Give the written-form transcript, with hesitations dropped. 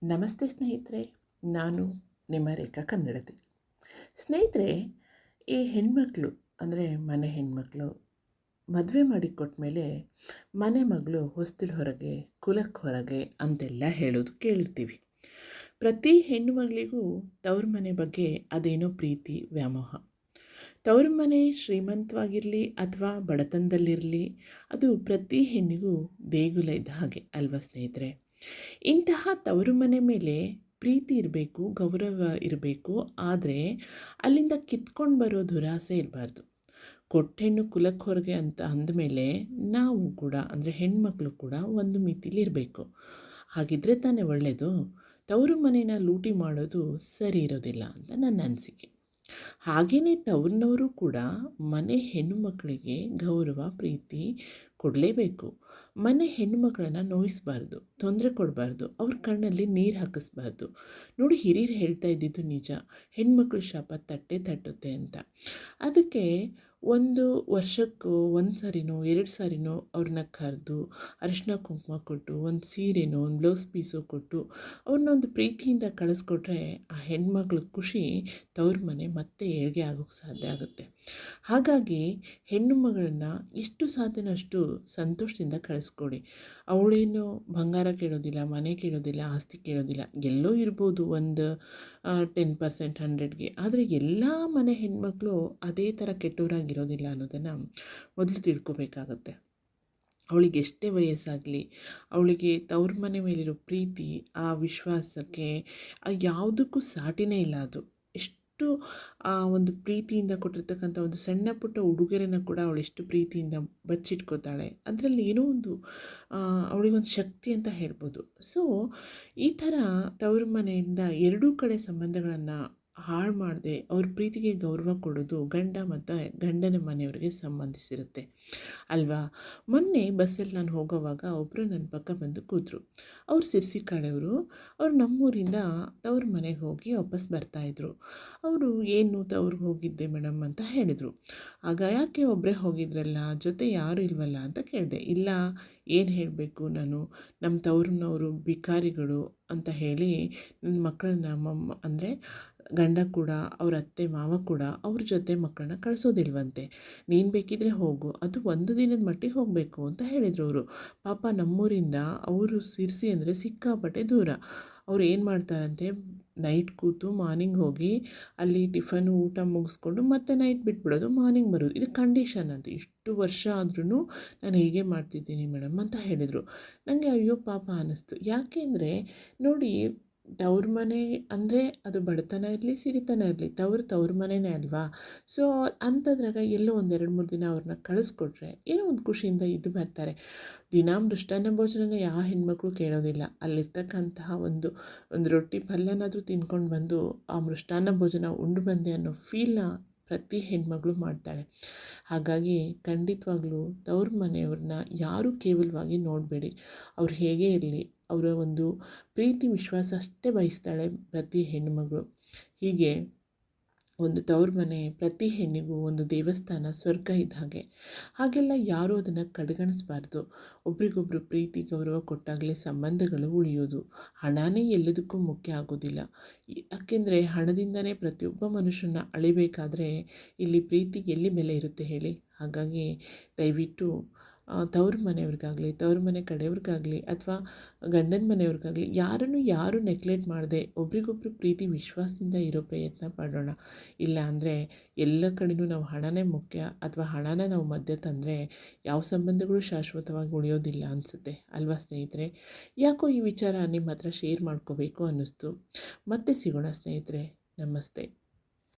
ನಮಸ್ತೆ ಸ್ನೇಹಿತರೆ, ನಾನು ನಿಮ್ಮ ರೇಖಾ ಕನ್ನಡತಿ. ಸ್ನೇಹಿತರೆ, ಈ ಹೆಣ್ಮಕ್ಳು ಅಂದರೆ ಮನೆ ಹೆಣ್ಮಕ್ಳು ಮದುವೆ ಮಾಡಿ ಕೊಟ್ಮೇಲೆ ಮನೆ ಮಗಳು ಹೊಸ್ತಿಲ್ ಹೊರಗೆ ಕುಲಕ್ಕೆ ಹೊರಗೆ ಅಂತೆಲ್ಲ ಹೇಳೋದು ಕೇಳಿರ್ತೀವಿ. ಪ್ರತಿ ಹೆಣ್ಣು ಮಗಳಿಗೂ ತವ್ರ ಮನೆ ಬಗ್ಗೆ ಅದೇನೋ ಪ್ರೀತಿ ವ್ಯಾಮೋಹ. ತವ್ರ ಮನೆ ಶ್ರೀಮಂತವಾಗಿರಲಿ ಅಥವಾ ಬಡತನದಲ್ಲಿರಲಿ, ಅದು ಪ್ರತಿ ಹೆಣ್ಣಿಗೂ ದೇಗುಲ ಇದ್ದ ಹಾಗೆ ಅಲ್ವಾ ಸ್ನೇಹಿತರೆ. ಇಂತಹ ತವರು ಮನೆ ಮೇಲೆ ಪ್ರೀತಿ ಇರಬೇಕು, ಗೌರವ ಇರಬೇಕು. ಆದರೆ ಅಲ್ಲಿಂದ ಕಿತ್ಕೊಂಡು ಬರೋ ದುರಾಸೆ ಇರಬಾರ್ದು. ಕೊಟ್ಟೆಣ್ಣು ಕುಲಕ್ಕೆ ಹೊರಗೆ ಅಂತ ಅಂದಮೇಲೆ ನಾವು ಕೂಡ ಅಂದರೆ ಹೆಣ್ಮಕ್ಳು ಕೂಡ ಒಂದು ಮಿತಿಲಿ ಇರಬೇಕು. ಹಾಗಿದ್ರೆ ತಾನೇ ಒಳ್ಳೆಯದು. ತವರು ಮನೇನ ಲೂಟಿ ಮಾಡೋದು ಸರಿ ಇರೋದಿಲ್ಲ ಅಂತ ನನ್ನ ಅನಿಸಿಕೆ. ಹಾಗೆಯೇ ತವ್ರನವರು ಕೂಡ ಮನೆ ಹೆಣ್ಣು ಮಕ್ಕಳಿಗೆ ಗೌರವ ಪ್ರೀತಿ ಕೊಡಲೇಬೇಕು. ಮನೆ ಹೆಣ್ಣು ಮಕ್ಕಳನ್ನು ನೋಯಿಸಬಾರ್ದು, ತೊಂದರೆ ಕೊಡಬಾರ್ದು, ಅವ್ರ ಕಣ್ಣಲ್ಲಿ ನೀರು ಹಾಕಿಸ್ಬಾರ್ದು. ನೋಡಿ, ಹಿರಿಯರು ಹೇಳ್ತಾ ಇದ್ದಿದ್ದು ನಿಜ, ಹೆಣ್ಮಕ್ಳು ಶಾಪ ತಟ್ಟೆ ತಟ್ಟುತ್ತೆ ಅಂತ. ಅದಕ್ಕೆ ಒಂದು ವರ್ಷಕ್ಕೂ ಒಂದು ಸಾರಿನೋ ಎರಡು ಸಾರಿನೋ ಅವ್ರನ್ನ ಕರೆದು ಅರಿಶಿನ ಕುಂಕುಮ ಕೊಟ್ಟು ಒಂದು ಸೀರೆನೋ ಒಂದು ಬ್ಲೌಸ್ ಪೀಸು ಕೊಟ್ಟು ಅವ್ರನ್ನ ಒಂದು ಪ್ರೀತಿಯಿಂದ ಕಳಿಸ್ಕೊಟ್ರೆ ಆ ಹೆಣ್ಮಕ್ಳ ಖುಷಿ ತವ್ರ ಮನೆ ಮತ್ತೆ ಏಳಿಗೆ ಆಗೋಕ್ಕೆ ಸಾಧ್ಯ ಆಗುತ್ತೆ. ಹಾಗಾಗಿ ಹೆಣ್ಣು ಮಗಳನ್ನ ಎಷ್ಟು ಸಾಧ್ಯನೋ ಅಷ್ಟು ಸಂತೋಷದಿಂದ ಕಳಿಸ್ಕೊಡಿ. ಅವಳೇನು ಬಂಗಾರ ಕೇಳೋದಿಲ್ಲ, ಮನೆ ಕೇಳೋದಿಲ್ಲ, ಆಸ್ತಿ ಕೇಳೋದಿಲ್ಲ. ಎಲ್ಲೋ ಇರ್ಬೋದು ಒಂದು 10% 100ಗೆ. ಆದರೆ ಎಲ್ಲ ಮನೆ ಹೆಣ್ಮಕ್ಳು ಅದೇ ಥರ ಕೆಟ್ಟವರಾಗಿರೋದಿಲ್ಲ ಅನ್ನೋದನ್ನು ಮೊದಲು ತಿಳ್ಕೊಬೇಕಾಗತ್ತೆ. ಅವಳಿಗೆ ಎಷ್ಟೇ ವಯಸ್ಸಾಗಲಿ, ಅವಳಿಗೆ ತವ್ರ ಮನೆ ಮೇಲಿರೋ ಪ್ರೀತಿ, ಆ ವಿಶ್ವಾಸಕ್ಕೆ ಯಾವುದಕ್ಕೂ ಸಾಟಿನೇ ಇಲ್ಲ. ಅದು ಎಷ್ಟು ಆ ಒಂದು ಪ್ರೀತಿಯಿಂದ ಕೊಟ್ಟಿರ್ತಕ್ಕಂಥ ಒಂದು ಸಣ್ಣ ಪುಟ್ಟ ಉಡುಗೊರೆನ ಕೂಡ ಅವಳೆಷ್ಟು ಪ್ರೀತಿಯಿಂದ ಬಚ್ಚಿಟ್ಕೋತಾಳೆ. ಅದರಲ್ಲಿ ಏನೋ ಒಂದು ಅವಳಿಗೊಂದು ಶಕ್ತಿ ಅಂತ ಹೇಳ್ಬೋದು. ಸೊ ಈ ಥರ ತವ್ರ ಮನೆಯಿಂದ ಎರಡೂ ಕಡೆ ಸಂಬಂಧಗಳನ್ನು ಹಾಳು ಮಾಡದೆ ಅವ್ರ ಪ್ರೀತಿಗೆ ಗೌರವ ಕೊಡೋದು ಗಂಡ ಮತ್ತು ಗಂಡನ ಮನೆಯವರಿಗೆ ಸಂಬಂಧಿಸಿರುತ್ತೆ ಅಲ್ವಾ. ಮೊನ್ನೆ ಬಸ್ಸಲ್ಲಿ ನಾನು ಹೋಗೋವಾಗ ಒಬ್ಬರು ನನ್ನ ಪಕ್ಕ ಬಂದು ಕೂತರು. ಅವ್ರು ಸಿರ್ಸಿ ಕಡೆಯವರು. ಅವ್ರು ನಮ್ಮೂರಿಂದ ತವ್ರ ಮನೆಗೆ ಹೋಗಿ ವಾಪಸ್ ಬರ್ತಾಯಿದ್ರು. ಅವರು ಏನು ತವ್ರಿಗೆ ಹೋಗಿದ್ದೆ ಮೇಡಮ್ ಅಂತ ಹೇಳಿದರು. ಆಗ ಯಾಕೆ ಒಬ್ಬರೇ ಹೋಗಿದ್ರಲ್ಲ, ಜೊತೆ ಯಾರೂ ಇಲ್ವಲ್ಲ ಅಂತ ಕೇಳಿದೆ. ಇಲ್ಲ, ಏನು ಹೇಳಬೇಕು ನಾನು, ನಮ್ಮ ತವ್ರನವರು ಭಿಕಾರಿಗಳು ಅಂತ ಹೇಳಿ ನನ್ನ ಮಕ್ಕಳನ್ನ ಅಂದರೆ ಗಂಡ ಕೂಡ ಅವ್ರ ಅತ್ತೆ ಮಾವ ಕೂಡ ಅವ್ರ ಜೊತೆ ಮಕ್ಕಳನ್ನ ಕಳಿಸೋದಿಲ್ವಂತೆ. ನೀನು ಬೇಕಿದ್ರೆ ಹೋಗು, ಅದು ಒಂದು ದಿನದ ಮಟ್ಟಿಗೆ ಹೋಗಬೇಕು ಅಂತ ಹೇಳಿದರು ಅವರು. ಪಾಪ ನಮ್ಮೂರಿಂದ ಅವರು ಸಿರ್ಸಿ ಅಂದರೆ ಸಿಕ್ಕಾಪಟ್ಟೆ ದೂರ. ಅವ್ರು ಏನು ಮಾಡ್ತಾರಂತೆ, ನೈಟ್ ಕೂತು ಮಾರ್ನಿಂಗ್ ಹೋಗಿ ಅಲ್ಲಿ ಟಿಫನು ಊಟ ಮುಗಿಸ್ಕೊಂಡು ಮತ್ತೆ ನೈಟ್ ಬಿಟ್ಬಿಡೋದು, ಮಾರ್ನಿಂಗ್ ಬರೋದು. ಇದು ಕಂಡೀಷನ್ ಅಂತ. ಇಷ್ಟು ವರ್ಷ ಆದ್ರೂ ನಾನು ಹೀಗೆ ಮಾಡ್ತಿದ್ದೀನಿ ಮೇಡಮ್ ಅಂತ ಹೇಳಿದರು. ನನಗೆ ಅಯ್ಯೋ ಪಾಪ ಅನ್ನಿಸ್ತು. ಯಾಕೆ ಅಂದರೆ ನೋಡಿ, ತವ್ರ ಮನೆ ಅಂದರೆ ಅದು ಬಡತನ ಇರಲಿ ಸಿರಿತನ ಇರಲಿ, ತವ್ರ ಮನೆಯೇ ಅಲ್ವಾ. ಸೊ ಅಂಥದ್ರಾಗ ಎಲ್ಲೋ ಒಂದು 2-3 ದಿನ ಅವ್ರನ್ನ ಕಳಿಸ್ಕೊಟ್ರೆ ಏನೋ ಒಂದು ಖುಷಿಯಿಂದ ಇದು ಬರ್ತಾರೆ. ದಿನಾ ಮೃಷ್ಟಾನ್ನ ಭೋಜನನ ಯಾವ ಹೆಣ್ಮಕ್ಳು ಕೇಳೋದಿಲ್ಲ. ಅಲ್ಲಿರ್ತಕ್ಕಂತಹ ಒಂದು ರೊಟ್ಟಿ ಪಲ್ಯನಾದರೂ ತಿನ್ಕೊಂಡು ಬಂದು ಆ ಮೃಷ್ಟಾನ್ನ ಭೋಜನ ಉಂಡು ಬಂದೆ ಅನ್ನೋ ಫೀಲ್ನ ಪ್ರತಿ ಹೆಣ್ಮಗಳು ಮಾಡ್ತಾಳೆ. ಹಾಗಾಗಿ ಖಂಡಿತವಾಗ್ಲೂ ತವ್ರ ಮನೆಯವ್ರನ್ನ ಯಾರೂ ಕೇವಲವಾಗಿ ನೋಡಬೇಡಿ. ಅವ್ರು ಹೇಗೇ ಇರಲಿ, ಅವರ ಒಂದು ಪ್ರೀತಿ ವಿಶ್ವಾಸ ಅಷ್ಟೇ ಬಯಸ್ತಾಳೆ ಪ್ರತಿ ಹೆಣ್ಣುಮಗಳು. ಹೀಗೆ ಒಂದು ತವ್ರ ಮನೆ ಪ್ರತಿ ಹೆಣ್ಣಿಗೂ ಒಂದು ದೇವಸ್ಥಾನ, ಸ್ವರ್ಗ ಇದ್ದ ಹಾಗೆ. ಹಾಗೆಲ್ಲ ಯಾರೂ ಅದನ್ನು ಕಡೆಗಣಿಸಬಾರ್ದು. ಒಬ್ರಿಗೊಬ್ರು ಪ್ರೀತಿ ಗೌರವ ಕೊಟ್ಟಾಗಲೇ ಸಂಬಂಧಗಳು ಉಳಿಯೋದು. ಹಣನೇ ಎಲ್ಲದಕ್ಕೂ ಮುಖ್ಯ ಆಗೋದಿಲ್ಲ. ಯಾಕೆಂದರೆ ಹಣದಿಂದನೇ ಪ್ರತಿಯೊಬ್ಬ ಮನುಷ್ಯನ ಅಳಿಬೇಕಾದ್ರೆ ಇಲ್ಲಿ ಪ್ರೀತಿಗೆ ಎಲ್ಲಿ ಬೆಲೆ ಇರುತ್ತೆ ಹೇಳಿ. ಹಾಗಾಗಿ ದಯವಿಟ್ಟು ತವ್ರ ಮನೆಯವ್ರಿಗಾಗಲಿ, ತವ್ರ ಮನೆ ಕಡೆಯವ್ರಿಗಾಗಲಿ ಅಥವಾ ಗಂಡನ ಮನೆಯವ್ರಿಗಾಗಲಿ ಯಾರು ನೆಗ್ಲೆಕ್ಟ್ ಮಾಡದೆ ಒಬ್ರಿಗೊಬ್ರು ಪ್ರೀತಿ ವಿಶ್ವಾಸದಿಂದ ಇರೋ ಪ್ರಯತ್ನ ಪಡೋಣ. ಇಲ್ಲ ಅಂದರೆ ಎಲ್ಲ ಕಡೆಯೂ ನಾವು ಹಣನೇ ಮುಖ್ಯ ಅಥವಾ ಹಣನ ನಾವು ಮಧ್ಯೆ ತಂದರೆ ಯಾವ ಸಂಬಂಧಗಳು ಶಾಶ್ವತವಾಗಿ ಉಳಿಯೋದಿಲ್ಲ ಅನಿಸುತ್ತೆ ಅಲ್ವಾ ಸ್ನೇಹಿತರೆ. ಯಾಕೋ ಈ ವಿಚಾರ ನಿಮ್ಮ ಹತ್ರ ಶೇರ್ ಮಾಡ್ಕೋಬೇಕು ಅನ್ನಿಸ್ತು. ಮತ್ತೆ ಸಿಗೋಣ ಸ್ನೇಹಿತರೆ. ನಮಸ್ತೆ.